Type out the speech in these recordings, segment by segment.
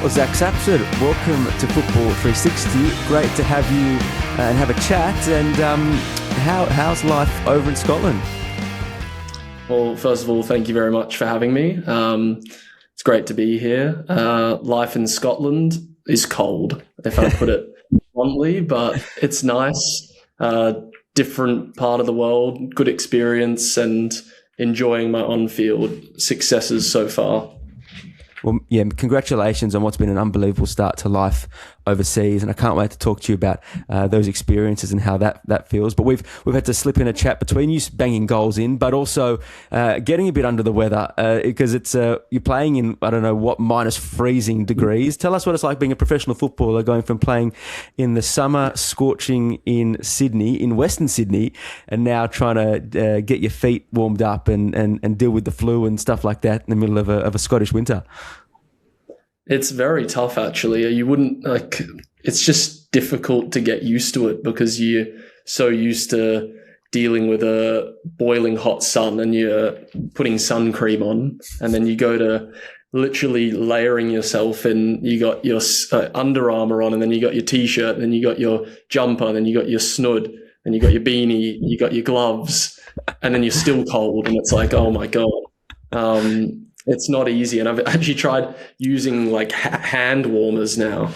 Well, Zac Sapsford, welcome to Football 360. Great to have you and have a chat. And how's life over in Scotland? Well, first of all, thank you very much for having me. It's great to be here. Life in Scotland is cold, if I put it bluntly, but it's nice. Different part of the world, good experience, and enjoying my on-field successes so far. Well, yeah, congratulations on what's been an unbelievable start to life overseas, and I can't wait to talk to you about those experiences and how that feels. But we've had to slip in a chat between you, banging goals in, but also getting a bit under the weather because it's you're playing in, I don't know what, minus freezing degrees. Tell us what it's like being a professional footballer, going from playing in the summer scorching in Sydney, in Western Sydney, and now trying to get your feet warmed up and deal with the flu and stuff like that in the middle of a Scottish winter. It's very tough, actually. You wouldn't it's just difficult to get used to it because you're so used to dealing with a boiling hot sun and you're putting sun cream on, and then you go to literally layering yourself in. You got your Under Armour on, and then you got your t-shirt, and then you got your jumper, and then you got your snood, and you got your beanie, you got your gloves, and then you're still cold, and it's like, oh my God. It's not easy, and I've actually tried using like hand warmers now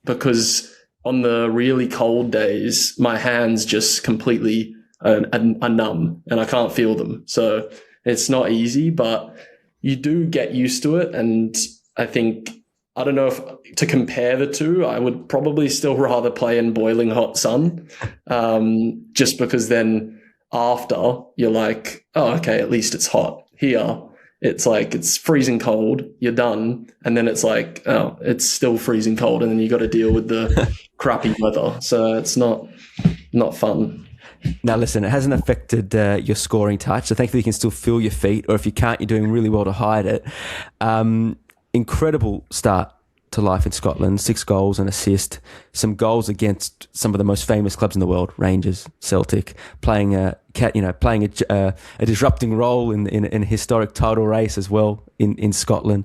because on the really cold days, my hands just completely are numb and I can't feel them. So it's not easy, but you do get used to it. And I think, I don't know if to compare the two, I would probably still rather play in boiling hot sun just because then after you're like, oh, okay, at least it's hot. Here, it's like it's freezing cold, you're done, and then it's like, oh, it's still freezing cold, and then you got to deal with the crappy weather. So it's not fun. Now, listen, it hasn't affected your scoring touch, so thankfully you can still feel your feet, or if you can't, you're doing really well to hide it. Incredible start to life in Scotland, 6 goals and assist, some goals against some of the most famous clubs in the world, Rangers, Celtic, playing a disrupting role in a historic title race as well in Scotland.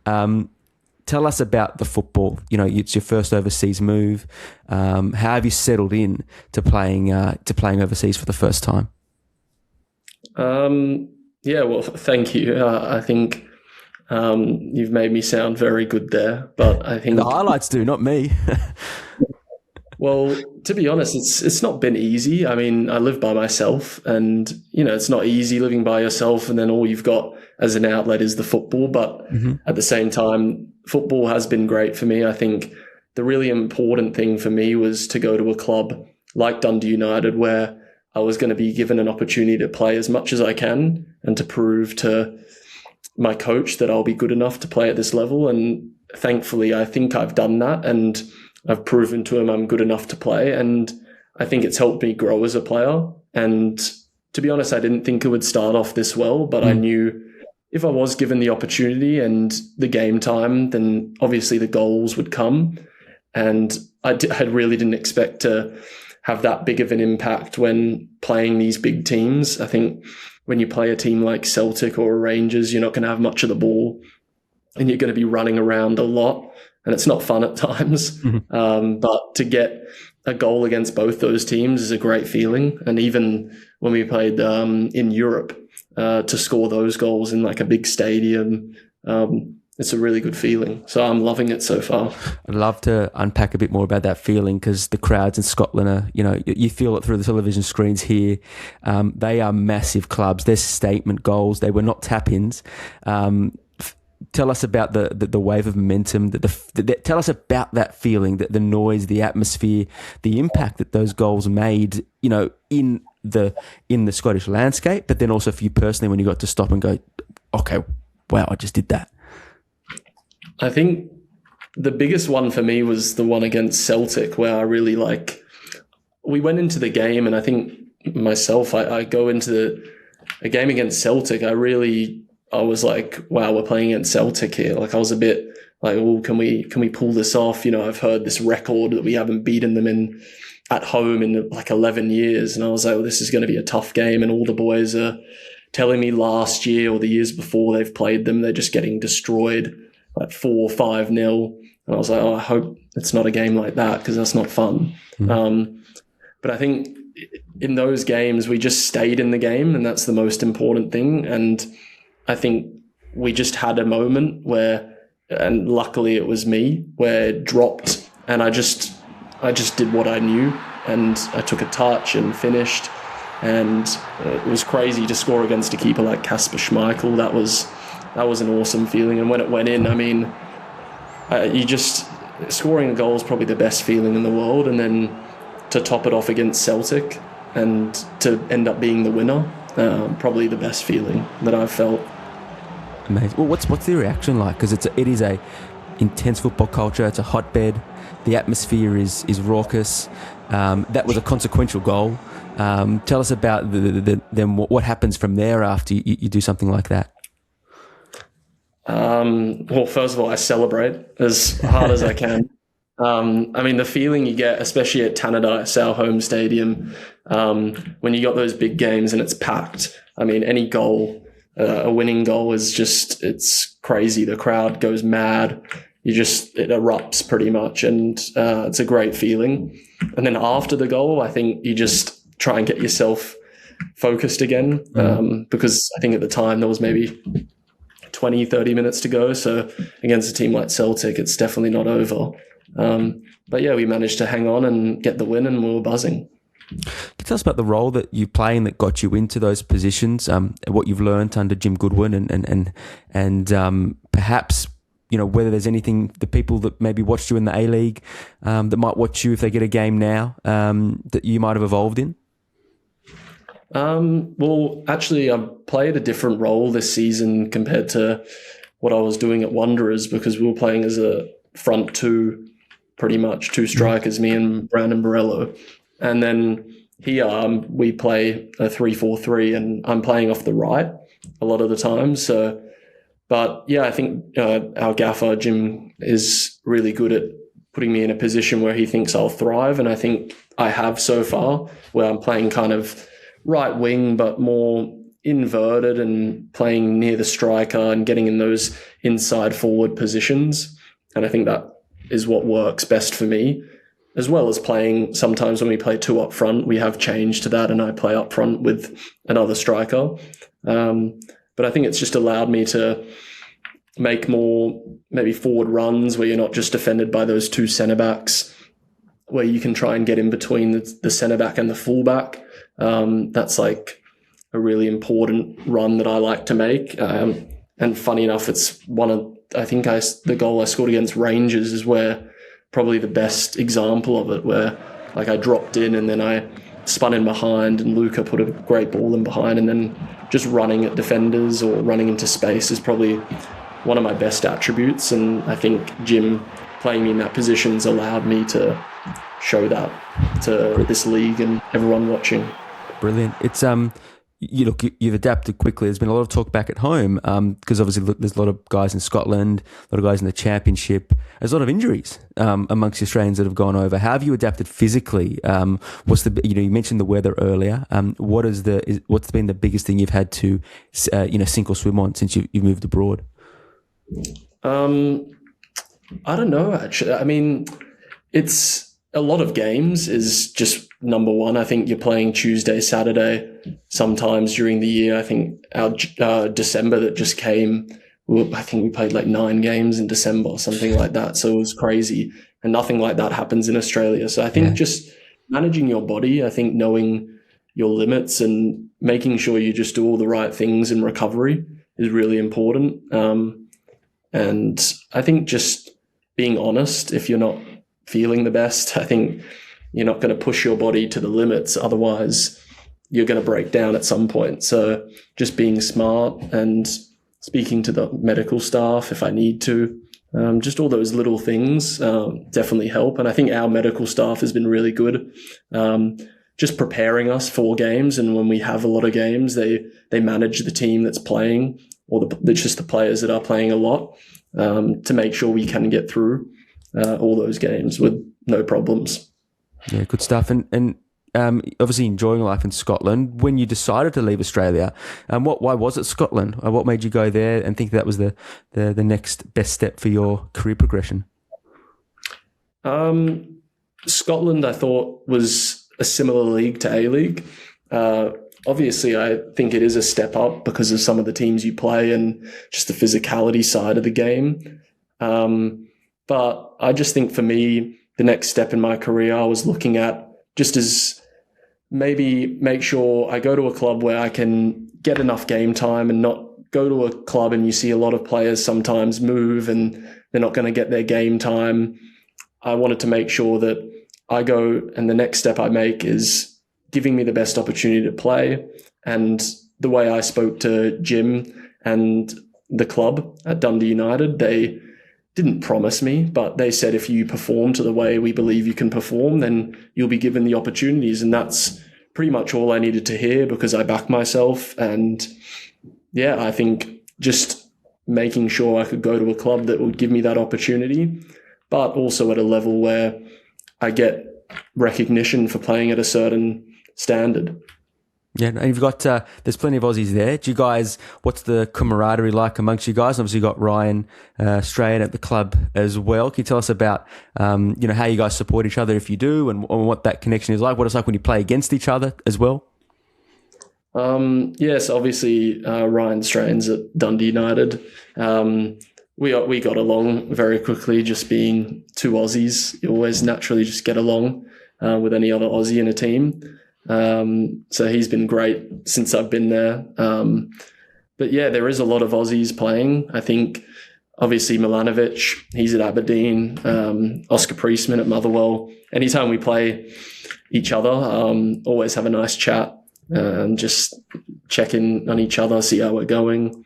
Tell us about the football. You know, it's your first overseas move. How have you settled in to playing overseas for the first time? Yeah, well, thank you. I think you've made me sound very good there, but I think the highlights do, not me. Well, to be honest, it's not been easy. I mean, I live by myself, and you know, it's not easy living by yourself, and then all you've got as an outlet is the football. But at the same time, football has been great for me. I think the really important thing for me was to go to a club like Dundee United, where I was going to be given an opportunity to play as much as I can and to prove to my coach that I'll be good enough to play at this level. And thankfully, I think I've done that, and I've proven to him I'm good enough to play. And I think it's helped me grow as a player. And to be honest, I didn't think it would start off this well, but I knew if I was given the opportunity and the game time, then obviously the goals would come. And I really didn't expect to have that big of an impact when playing these big teams. I think when you play a team like Celtic or Rangers, you're not going to have much of the ball and you're going to be running around a lot, and it's not fun at times. But to get a goal against both those teams is a great feeling. And even when we played in Europe, to score those goals in like a big stadium, it's a really good feeling. So I'm loving it so far. I'd love to unpack a bit more about that feeling, because the crowds in Scotland are, you know, you feel it through the television screens here. They are massive clubs. They're statement goals. They were not tap-ins. Tell us about the wave of momentum. Tell us about that feeling, the noise, the atmosphere, the impact that those goals made, you know, in the Scottish landscape, but then also for you personally when you got to stop and go, okay, wow, I just did that. I think the biggest one for me was the one against Celtic, where I really we went into the game, and I think myself, I go into a game against Celtic, I was like, wow, we're playing against Celtic here. Like, I was a bit like, oh, can we pull this off? You know, I've heard this record that we haven't beaten them at home in like 11 years. And I was like, well, this is going to be a tough game. And all the boys are telling me last year or the years before they've played them, they're just getting destroyed. like 4-5-0. And I was like, oh, I hope it's not a game like that, because that's not fun. But I think in those games, we just stayed in the game, and that's the most important thing. And I think we just had a moment where, and luckily it was me, where it dropped, and I just did what I knew, and I took a touch and finished. And it was crazy to score against a keeper like Kasper Schmeichel. That was an awesome feeling. And when it went in, I mean, scoring a goal is probably the best feeling in the world. And then to top it off against Celtic and to end up being the winner, probably the best feeling that I've felt. Amazing. Well, what's the reaction like? Because it is a intense football culture. It's a hotbed. The atmosphere is raucous. That was a consequential goal. Tell us about then what happens from there after you do something like that. Well, first of all, I celebrate as hard as I can. I mean, the feeling you get, especially at Tannadice, our home stadium, when you got those big games and it's packed. I mean, any goal, a winning goal is just, it's crazy. The crowd goes mad. It erupts pretty much, and it's a great feeling. And then after the goal, I think you just try and get yourself focused again, because I think at the time there was maybe 20, 30 minutes to go. So against a team like Celtic, it's definitely not over. But yeah, we managed to hang on and get the win, and we were buzzing. Can you tell us about the role that you play and that got you into those positions, what you've learned under Jim Goodwin, and perhaps, you know, whether there's anything, the people that maybe watched you in the A-League that might watch you if they get a game now, that you might have evolved in? Well, actually, I've played a different role this season compared to what I was doing at Wanderers, because we were playing as a front two, pretty much two strikers, me and Brandon Borello. And then here we play a 3-4-3, and I'm playing off the right a lot of the time. So, but yeah, I think our gaffer, Jim, is really good at putting me in a position where he thinks I'll thrive. And I think I have so far, where I'm playing kind of right wing, but more inverted and playing near the striker and getting in those inside forward positions. And I think that is what works best for me, as well as playing sometimes when we play two up front, we have changed to that, and I play up front with another striker. But I think it's just allowed me to make more maybe forward runs where you're not just defended by those two centre-backs, where you can try and get in between the centre-back and the full-back. That's like a really important run that I like to make. And funny enough, it's the goal I scored against Rangers is where probably the best example of it, where like I dropped in and then I spun in behind and Luca put a great ball in behind, and then just running at defenders or running into space is probably one of my best attributes. And I think Jim playing me in that position has allowed me to show that to this league and everyone watching. Brilliant. It's you've adapted quickly. There's been a lot of talk back at home because obviously there's a lot of guys in Scotland, a lot of guys in the Championship. There's a lot of injuries amongst the Australians that have gone over. How have you adapted physically? You mentioned the weather earlier. What's been the biggest thing you've had to sink or swim on since you've moved abroad? I don't know, actually. I mean, it's a lot of games is just number one. I think you're playing Tuesday, Saturday, sometimes during the year. I think our December that just came, I think we played like 9 games in December or something like that. So it was crazy. And nothing like that happens in Australia. So I think just managing your body, I think knowing your limits and making sure you just do all the right things in recovery is really important. And I think just being honest, if you're not feeling the best, I think you're not going to push your body to the limits. Otherwise, you're going to break down at some point. So just being smart and speaking to the medical staff if I need to, just all those little things definitely help. And I think our medical staff has been really good, just preparing us for games. And when we have a lot of games, they manage the team that's playing, or just the players that are playing a lot, to make sure we can get through all those games with no problems. Yeah, good stuff. And obviously enjoying life in Scotland. When you decided to leave Australia, why was it Scotland? What made you go there and think that was the next best step for your career progression? Scotland, I thought, was a similar league to A-League. Obviously, I think it is a step up because of some of the teams you play and just the physicality side of the game. But I just think for me, the next step in my career, I was looking at just as maybe make sure I go to a club where I can get enough game time and not go to a club and you see a lot of players sometimes move and they're not going to get their game time. I wanted to make sure that I go and the next step I make is giving me the best opportunity to play. And the way I spoke to Jim and the club at Dundee United, they didn't promise me, but they said, if you perform to the way we believe you can perform, then you'll be given the opportunities. And that's pretty much all I needed to hear because I backed myself. And yeah, I think just making sure I could go to a club that would give me that opportunity, but also at a level where I get recognition for playing at a certain standard. Yeah, and you've got, there's plenty of Aussies there. Do you guys, what's the camaraderie like amongst you guys? Obviously, you've got Ryan Strahan at the club as well. Can you tell us about, how you guys support each other if you do and what that connection is like? What it's like when you play against each other as well? Yes, obviously, Ryan Strahan's at Dundee United. We got along very quickly, just being two Aussies. You always naturally just get along with any other Aussie in a team. So he's been great since I've been there. But yeah, there is a lot of Aussies playing. I think obviously Milanovic, he's at Aberdeen, Oscar Priestman at Motherwell. Anytime we play each other, always have a nice chat and just check in on each other, see how we're going.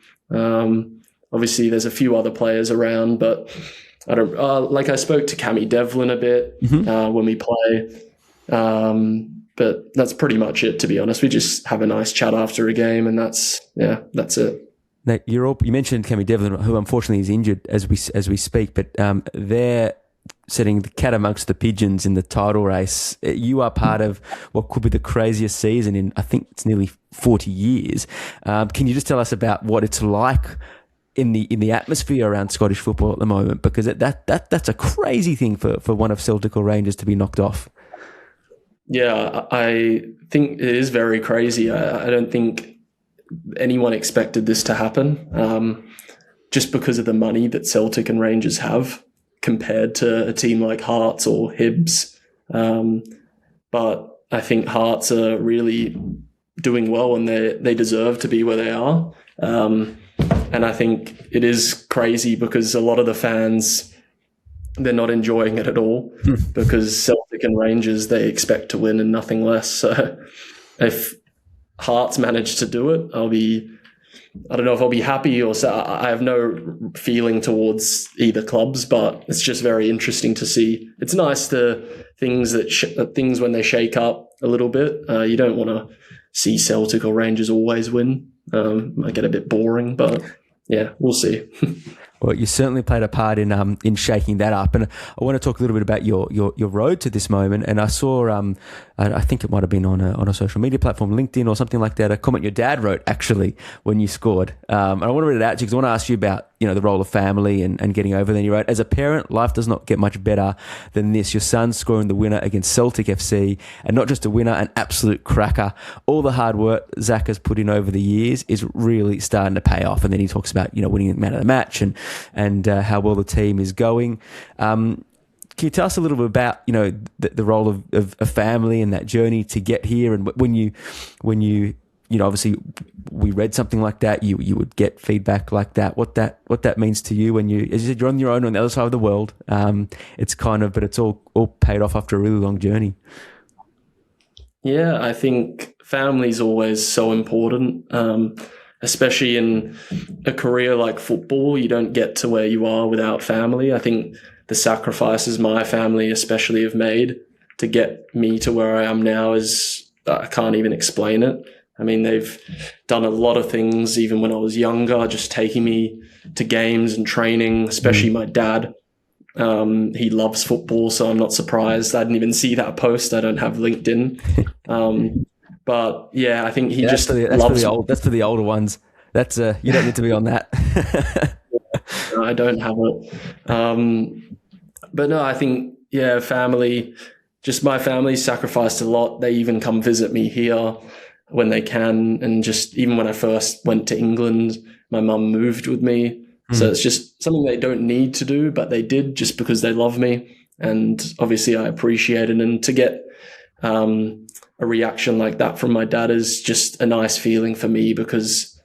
Obviously there's a few other players around, but I don't, I spoke to Cammy Devlin a bit when we play. But that's pretty much it, to be honest. We just have a nice chat after a game, and that's it. Now, you mentioned Cammy Devlin, who unfortunately is injured as we speak, but they're setting the cat amongst the pigeons in the title race. You are part of what could be the craziest season in, I think it's nearly 40 years. Can you just tell us about what it's like in the atmosphere around Scottish football at the moment? Because that's a crazy thing for one of Celtic or Rangers to be knocked off. Yeah, I think it is very crazy. I don't think anyone expected this to happen, just because of the money that Celtic and Rangers have compared to a team like Hearts or Hibs. But I think Hearts are really doing well and they deserve to be where they are. And I think it is crazy because a lot of the fans, they're not enjoying it at all because Celtic and Rangers, they expect to win and nothing less. So if Hearts manage to do it, I don't know if I'll be happy or sad. I have no feeling towards either clubs, but it's just very interesting to see. It's nice things when they shake up a little bit. You don't want to see Celtic or Rangers always win. Might get a bit boring, but yeah, we'll see. Well, you certainly played a part in shaking that up, and I want to talk a little bit about your road to this moment. And I saw, I think it might have been on a social media platform, LinkedIn or something like that, a comment your dad wrote actually when you scored. And I want to read it out to you because I want to ask you about the role of family and getting over. Then you wrote, as a parent, life does not get much better than this. Your son scoring the winner against Celtic FC, and not just a winner, an absolute cracker. All the hard work Zac has put in over the years is really starting to pay off. And then he talks about winning man of the match and how well the team is going. Can you tell us a little bit about the role of a family and that journey to get here? And when you obviously we read something like that, you would get feedback like that. What that means to you when as you said, you're on your own on the other side of the world. It's but it's all paid off after a really long journey. Yeah, I think family is always so important. Especially in a career like football, you don't get to where you are without family. I think the sacrifices my family especially have made to get me to where I am now I can't even explain it. I mean, they've done a lot of things even when I was younger, just taking me to games and training, especially my dad. He loves football, so I'm not surprised. I didn't even see that post. I don't have LinkedIn. But yeah, I think he just loves. That's for the older ones. That's you don't need to be on that. No, I don't have it. But no, I think, yeah, family, just my family sacrificed a lot. They even come visit me here when they can. And just even when I first went to England, my mum moved with me. So it's just something they don't need to do, but they did just because they love me. And obviously I appreciate it. And to get a reaction like that from my dad is just a nice feeling for me, because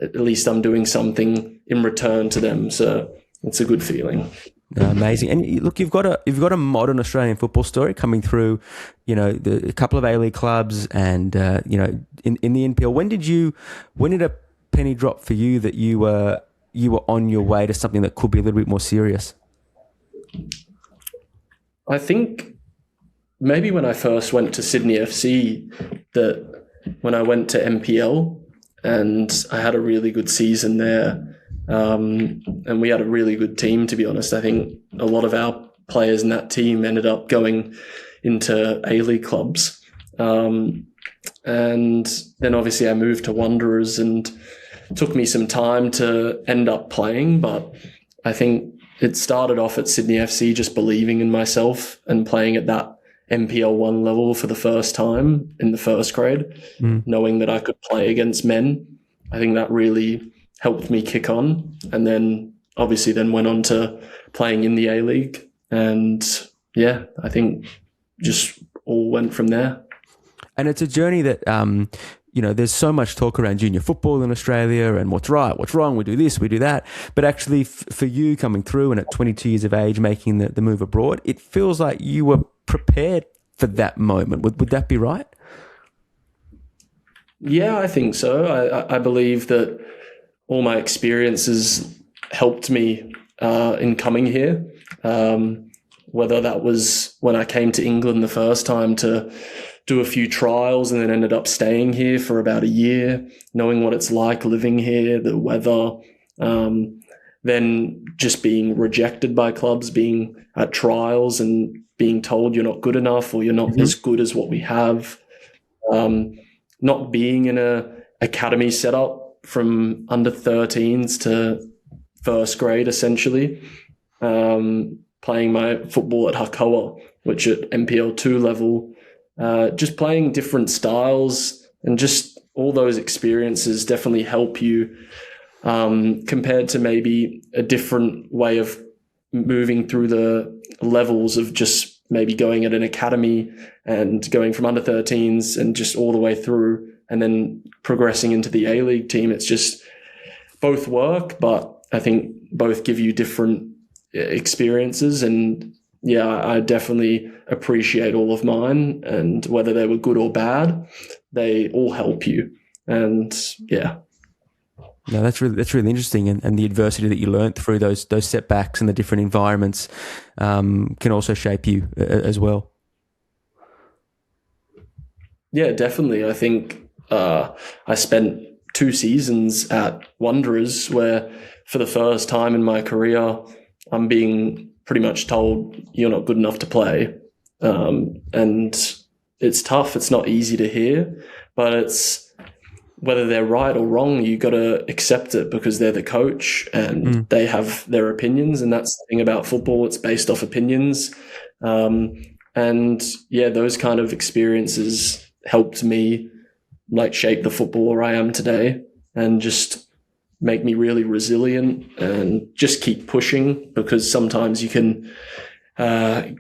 at least I'm doing something in return to them. So it's a good feeling. Amazing. And look, you've got a modern Australian football story coming through, a couple of A-League clubs and, in the NPL. When did a penny drop for you that you were on your way to something that could be a little bit more serious? I think maybe when I first went to Sydney FC, that when I went to NPL and I had a really good season there, and we had a really good team, to be honest. I think a lot of our players in that team ended up going into A-League clubs. And then obviously I moved to Wanderers, and it took me some time to end up playing, but I think it started off at Sydney FC just believing in myself and playing at that NPL 1 level for the first time in the first grade, knowing that I could play against men. I think that really helped me kick on, and then obviously then went on to playing in the A-League, and yeah, I think just all went from there. And it's a journey that there's so much talk around junior football in Australia and what's right, what's wrong, we do this, we do that, but actually for you coming through and at 22 years of age making the move abroad, it feels like you were prepared for that moment. Would that be right? Yeah, I think so. I believe that all my experiences helped me in coming here, whether that was when I came to England the first time to do a few trials and then ended up staying here for about a year, knowing what it's like living here, the weather, then just being rejected by clubs, being at trials and being told you're not good enough or you're not as good as what we have, not being in a academy setup from under 13s to first grade, essentially, playing my football at Hakoah, which at NPL 2 level, just playing different styles, and just all those experiences definitely help you compared to maybe a different way of moving through the levels of just maybe going at an academy and going from under 13s and just all the way through and then progressing into the A-League team. It's just both work, but I think both give you different experiences. And yeah, I definitely appreciate all of mine, and whether they were good or bad, they all help you. And yeah. No, that's really interesting, and the adversity that you learned through those setbacks and the different environments can also shape you as well. Yeah, definitely. I think I spent 2 seasons at Wanderers where for the first time in my career, I'm being pretty much told you're not good enough to play. And it's tough. It's not easy to hear, but it's whether they're right or wrong, you got to accept it because they're the coach and they have their opinions. And that's the thing about football. It's based off opinions. And yeah, those kind of experiences helped me shape the footballer I am today and just make me really resilient and just keep pushing, because sometimes you can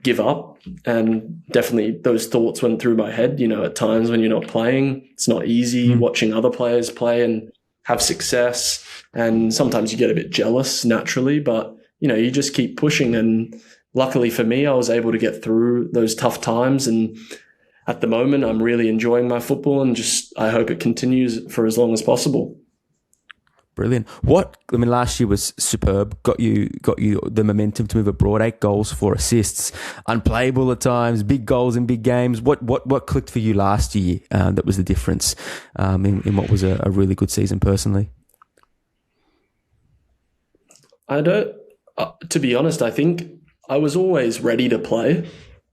give up. And definitely those thoughts went through my head, at times when you're not playing. It's not easy watching other players play and have success. And sometimes you get a bit jealous naturally, but, you just keep pushing. And luckily for me, I was able to get through those tough times. And at the moment, I'm really enjoying my football, and I hope it continues for as long as possible. Brilliant. Last year was superb. Got you the momentum to move abroad. 8 goals, 4 assists. Unplayable at times. Big goals in big games. What clicked for you last year? That was the difference in what was a really good season personally. I don't. To be honest, I think I was always ready to play.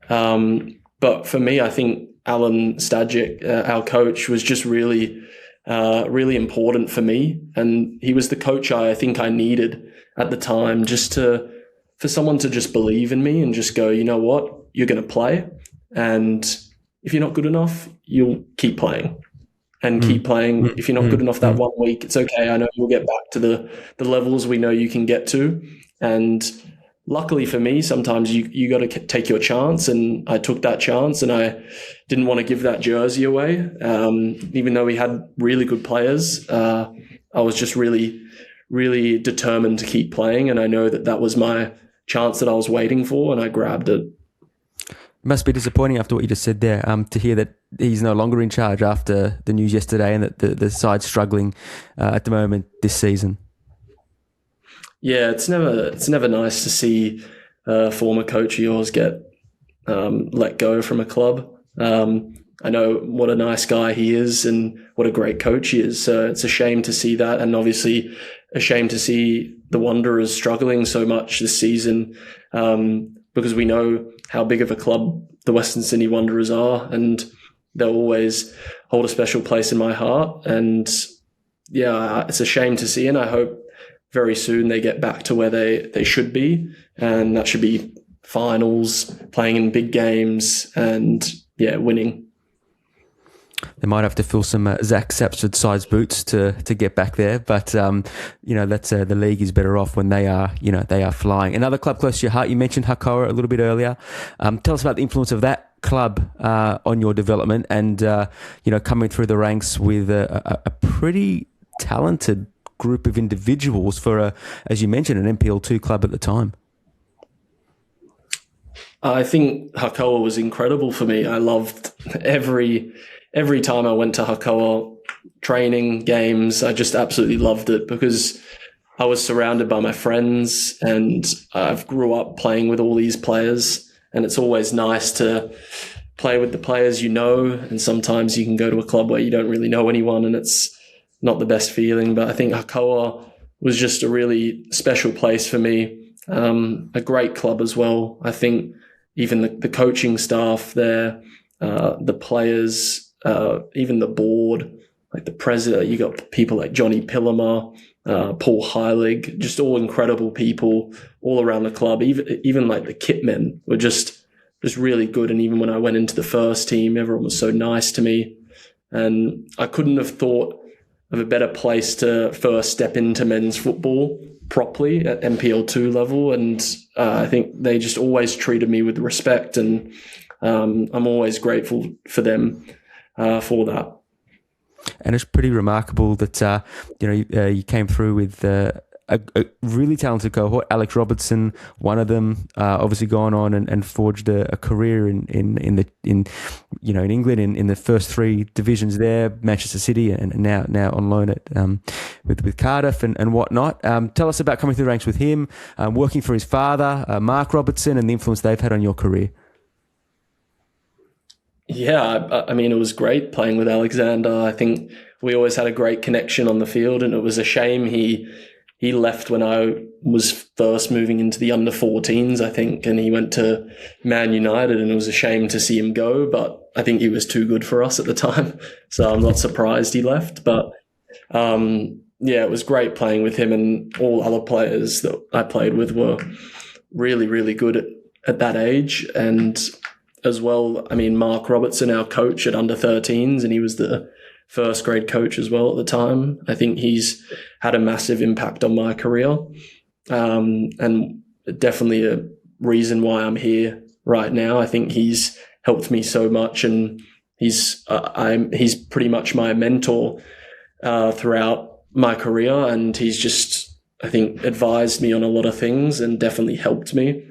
But for me, I think Alan Stajic, our coach, was just really important for me. And he was the coach I think I needed at the time, for someone to just believe in me and just go, you know what, you're going to play. And if you're not good enough, you'll keep playing. And keep playing. If you're not good enough that 1 week, it's okay. I know you'll get back to the levels we know you can get to. And luckily for me, sometimes you got to take your chance, and I took that chance, and I didn't want to give that jersey away. Even though we had really good players, I was just really, really determined to keep playing, and I know that was my chance that I was waiting for, and I grabbed it. It must be disappointing after what you just said there, to hear that he's no longer in charge after the news yesterday, and that the side's struggling at the moment this season. Yeah, it's never nice to see a former coach of yours get let go from a club. I know what a nice guy he is and what a great coach he is. So it's a shame to see that, and obviously a shame to see the Wanderers struggling so much this season, because we know how big of a club the Western Sydney Wanderers are, and they'll always hold a special place in my heart. And yeah, it's a shame to see, and I hope very soon they get back to where they should be, and that should be finals, playing in big games, and winning. They might have to fill some Zac Sapsford size boots to get back there, but that's the league is better off when they are flying. Another club close to your heart, you mentioned Hakoah a little bit earlier. Tell us about the influence of that club on your development, and coming through the ranks with a pretty talented group of individuals for as you mentioned, an NPL2 club at the time. I think Hakoah was incredible for me. I loved every time I went to Hakoah, training, games. I just absolutely loved it because I was surrounded by my friends, and I've grew up playing with all these players, and it's always nice to play with the players you know, and sometimes you can go to a club where you don't really know anyone, and it's not the best feeling. But I think Hakoah was just a really special place for me. A great club as well. I think even the coaching staff there, the players, even the board, like the president, you got people like Johnny Pillimer, Paul Heilig, just all incredible people all around the club. Even like the kit men were just really good. And even when I went into the first team, everyone was so nice to me. And I couldn't have thought of a better place to first step into men's football properly at NPL2 level. And I think they just always treated me with respect, and I'm always grateful for them for that. And it's pretty remarkable that you came through with a really talented cohort. Alex Robertson, one of them, obviously gone on and forged a career in England in the first three divisions there, Manchester City, and now on loan at with Cardiff and whatnot. Tell us about coming through the ranks with him, working for his father, Mark Robertson, and the influence they've had on your career. Yeah, I mean, it was great playing with Alexander. I think we always had a great connection on the field, and it was a shame he left when I was first moving into the under-14s, I think, and he went to Man United, and it was a shame to see him go, but I think he was too good for us at the time, so I'm not surprised he left. But it was great playing with him, and all other players that I played with were really, really good at that age. And as well, I mean, Mark Robertson, our coach at under-13s, and he was the first grade coach as well at the time. I think he's had a massive impact on my career, and definitely a reason why I'm here right now. I think he's helped me so much, and he's pretty much my mentor throughout my career, and he's just, I think, advised me on a lot of things and definitely helped me.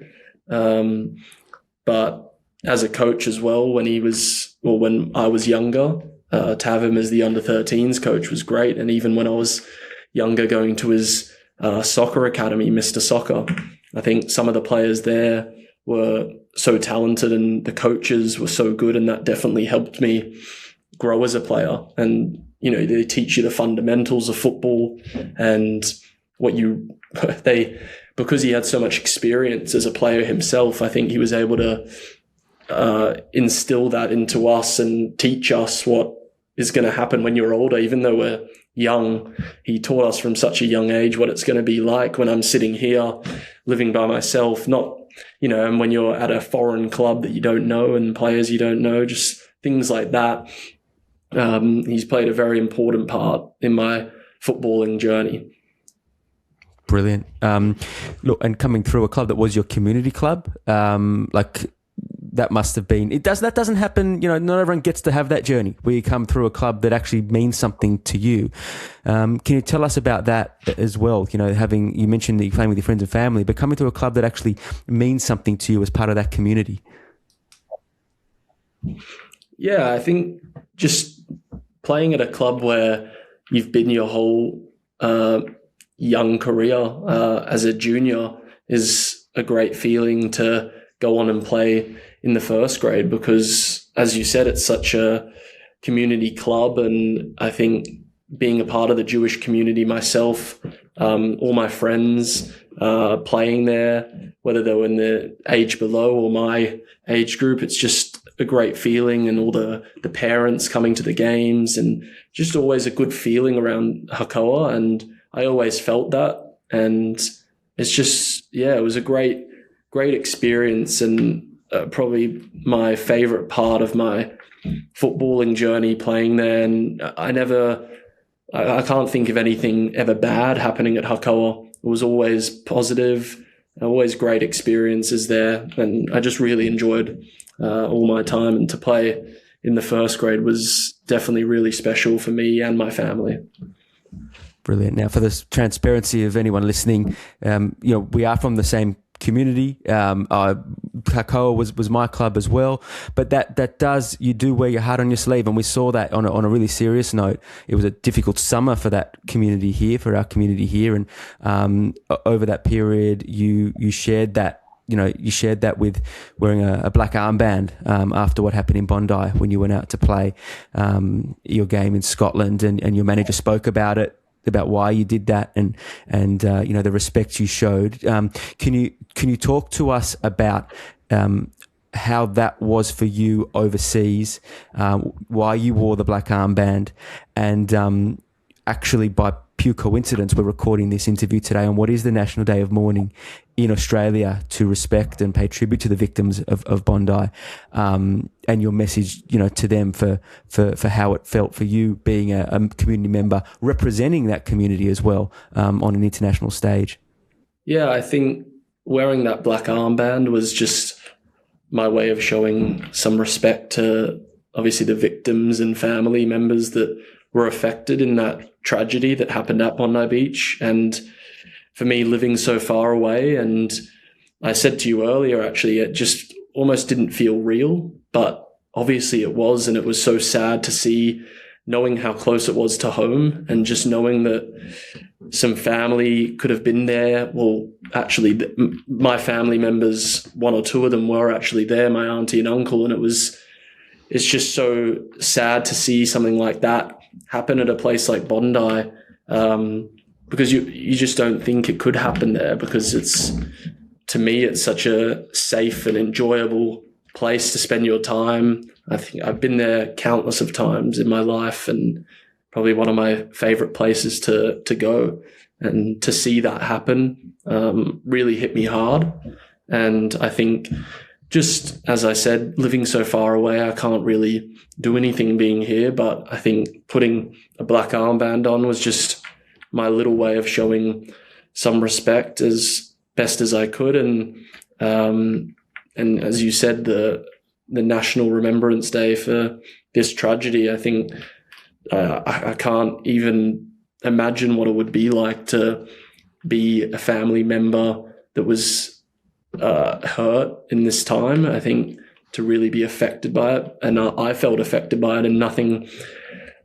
But as a coach as well, when I was younger, to have him as the under-13s coach was great. And even when I was younger, going to his soccer academy, Mr. Soccer, I think some of the players there were so talented and the coaches were so good, and that definitely helped me grow as a player. And, they teach you the fundamentals of football, and because he had so much experience as a player himself, I think he was able to instill that into us and teach us what is going to happen when you're older. Even though we're young, he taught us from such a young age what it's going to be like when I'm sitting here living by myself, not, and when you're at a foreign club that you don't know and players you don't know, just things like that. He's played a very important part in my footballing journey. Brilliant. Look, and coming through a club that was your community club, that must have been. That doesn't happen. Not everyone gets to have that journey where you come through a club that actually means something to you. Can you tell us about that as well? You mentioned that you're playing with your friends and family, but coming to a club that actually means something to you as part of that community. Yeah, I think just playing at a club where you've been your whole young career as a junior is a great feeling to go on and play in the first grade, because, as you said, it's such a community club. And I think being a part of the Jewish community myself, all my friends playing there, whether they were in the age below or my age group, it's just a great feeling, and all the parents coming to the games, and just always a good feeling around Hakoah. And I always felt that. And it's just, it was a great experience, and probably my favorite part of my footballing journey playing there. And I can't think of anything ever bad happening at Hakoah. It was always positive, always great experiences there. And I just really enjoyed all my time, and to play in the first grade was definitely really special for me and my family. Brilliant. Now, for the transparency of anyone listening, we are from the same community. Hakoah was my club as well, but you do wear your heart on your sleeve, and we saw that on a really serious note. It was a difficult summer for that community here, for our community here, and over that period, you shared that. You shared that with wearing a black armband after what happened in Bondi when you went out to play your game in Scotland, and your manager spoke about it, about why you did that, and the respect you showed. Can you talk to us about how that was for you overseas, why you wore the black armband, and actually by pure coincidence we're recording this interview today on what is the National Day of Mourning in Australia, to respect and pay tribute to the victims of Bondi, and your message, to them for how it felt for you being a community member representing that community as well on an international stage. Yeah, I think wearing that black armband was just my way of showing some respect to obviously the victims and family members that were affected in that tragedy that happened at Bondi Beach. And for me, living so far away, and I said to you earlier, actually, it just almost didn't feel real, but obviously it was. And it was so sad to see, knowing how close it was to home, and just knowing that some family could have been there. Well, actually, my family members, one or two of them were actually there, my auntie and uncle. And it's just so sad to see something like that happen at a place like Bondi, because you just don't think it could happen there, because to me, it's such a safe and enjoyable place to spend your time. I think I've been there countless of times in my life, and probably one of my favorite places to go. And to see that happen really hit me hard. And I think, just as I said, living so far away, I can't really do anything being here, but I think putting a black armband on was just my little way of showing some respect as best as I could. And as you said, the National Remembrance Day for this tragedy, I think I can't even imagine what it would be like to be a family member that was hurt in this time. I think to really be affected by it, and I felt affected by it, and nothing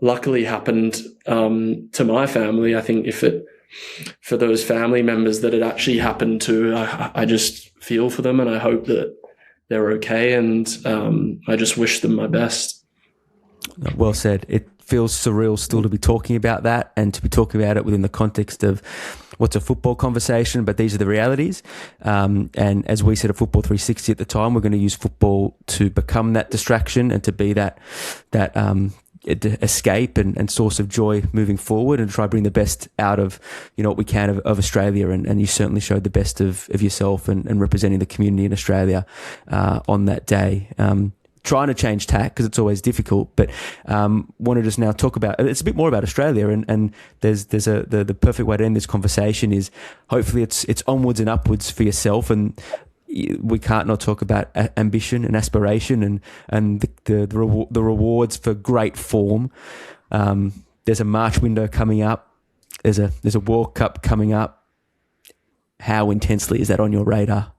luckily happened to my family. I think for those family members that it actually happened to, I just feel for them, and I hope that they're okay, and I just wish them my best. Well said. It feels surreal still to be talking about that, and to be talking about it within the context of what's a football conversation, but these are the realities. And as we said at Football 360 at the time, we're going to use football to become that distraction and to be that escape and source of joy moving forward, and try to bring the best out of what we can of Australia. And you certainly showed the best of yourself and representing the community in Australia on that day. Trying to change tack because it's always difficult, but want to just now talk about, it's a bit more about Australia, and there's the perfect way to end this conversation is hopefully it's onwards and upwards for yourself. And we can't not talk about ambition and aspiration and the rewards for great form. There's a March window coming up. There's a World Cup coming up. How intensely is that on your radar?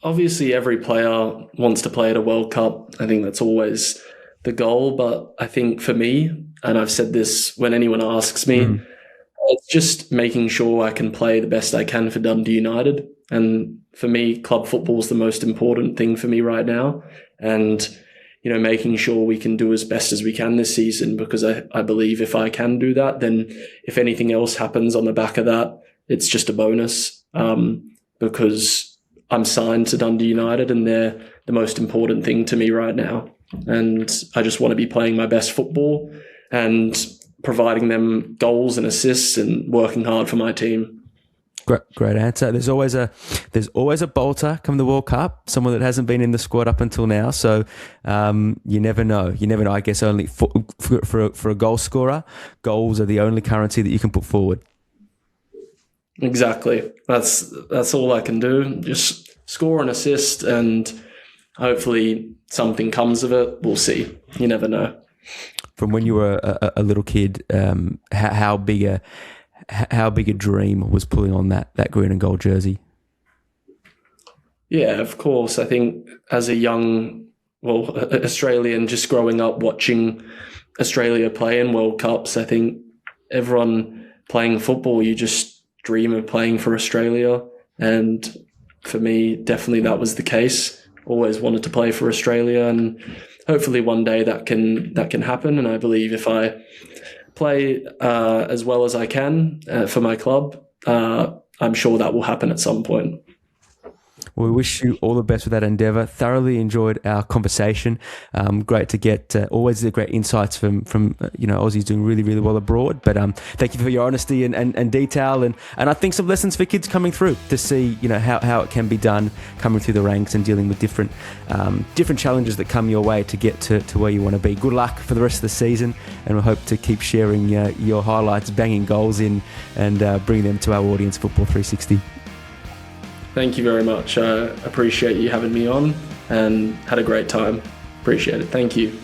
Obviously, every player wants to play at a World Cup. I think that's always the goal. But I think for me, and I've said this when anyone asks me, it's just making sure I can play the best I can for Dundee United. And for me, club football is the most important thing for me right now. And, making sure we can do as best as we can this season, because I believe if I can do that, then if anything else happens on the back of that, it's just a bonus. Because I'm signed to Dundee United and they're the most important thing to me right now. And I just want to be playing my best football and providing them goals and assists and working hard for my team. Great answer. There's always a bolter come the World Cup, someone that hasn't been in the squad up until now. So you never know. I guess only for a goal scorer, goals are the only currency that you can put forward. Exactly. That's all I can do. Just score and assist, and hopefully something comes of it. We'll see. You never know. From when you were a little kid, how big a dream was pulling on that green and gold jersey? Yeah, of course. I think as a young, Australian, just growing up watching Australia play in World Cups, I think everyone playing football, you just dream of playing for Australia. And for me, definitely that was the case. Always wanted to play for Australia, and hopefully one day that can happen. And I believe if I play as well as I can for my club, I'm sure that will happen at some point. Well, we wish you all the best with that endeavour. Thoroughly enjoyed our conversation. Great to get always the great insights from Aussies doing really, really well abroad. But thank you for your honesty and detail, and I think some lessons for kids coming through to see how it can be done, coming through the ranks and dealing with different challenges that come your way to get to where you want to be. Good luck for the rest of the season, and we hope to keep sharing your highlights, banging goals in, and bring them to our audience. Football 360. Thank you very much. I appreciate you having me on and had a great time. Appreciate it. Thank you.